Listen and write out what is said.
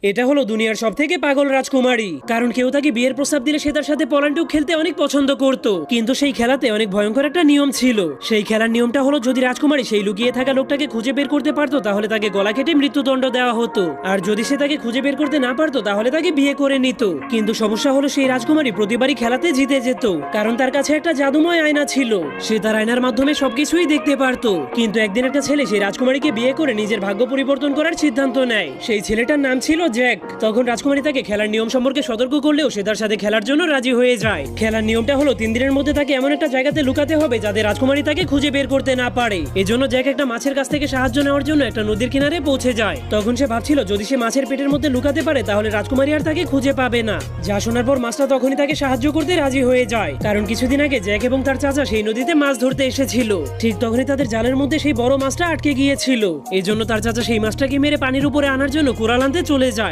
এটা হলো দুনিয়ার সবথেকে পাগল রাজকুমারী, কারণ কেউ তাকে বিয়ের প্রস্তাব দিলে সে তার সাথে পলান্টুক খেলতে অনেক পছন্দ করত। কিন্তু সেই খেলাতে অনেক ভয়ঙ্কর একটা নিয়ম ছিল। সেই খেলার নিয়মটা হলো, যদি রাজকুমারী সেই লুকিয়ে থাকা লোকটাকে খুঁজে বের করতে পারতো তাহলে তাকে গলা কেটে মৃত্যুদণ্ড দেওয়া হতো, আর যদি সে তাকে খুঁজে বের করতে না পারতো তাহলে তাকে বিয়ে করে নিত। কিন্তু সমস্যা হলো, সেই রাজকুমারী প্রতিবারই খেলাতে জিতে যেত, কারণ তার কাছে একটা জাদুময় আয়না ছিল। সে তার আয়নার মাধ্যমে সবকিছুই দেখতে পারতো। কিন্তু একদিন একটা ছেলে সেই রাজকুমারীকে বিয়ে করে নিজের ভাগ্য পরিবর্তন করার সিদ্ধান্ত নেয়। সেই ছেলেটার নাম ছিল জ্যাক। তখন রাজকুমারী তাকে খেলার নিয়ম সম্পর্কে সতর্ক করলেও সে তার সাথে খেলার জন্য রাজি হয়ে যায়। খেলার নিয়মটা হলো 3 দিনের মধ্যে তাকে এমন একটা জায়গাতে লুকাতে হবে যাতে রাজকুমারী তাকে খুঁজে বের করতে না পারে। এজন্য জ্যাক একটা মাছের কাছ থেকে সাহায্য নেওয়ার জন্য একটা নদীর কিনারে পৌঁছে যায়। তখন সে ভাবছিল যদি সে মাছের পেটের মধ্যে লুকাতে পারে তাহলে রাজকুমারী আর তাকে খুঁজে পাবে না। যা শোনার পর মাছটা তখনই তাকে সাহায্য করতে রাজি হয়ে যায়, কারণ কিছুদিন আগে জ্যাক এবং তার চাচা সেই নদীতে মাছ ধরতে এসেছিল। ঠিক তখনই তাদের জালের মধ্যে সেই বড় মাছটা আটকে গিয়েছিল। এজন্য তার চাচা সেই মাছটাকে মেরে পানির উপরে আনার জন্য কুড়াল আনতে চলে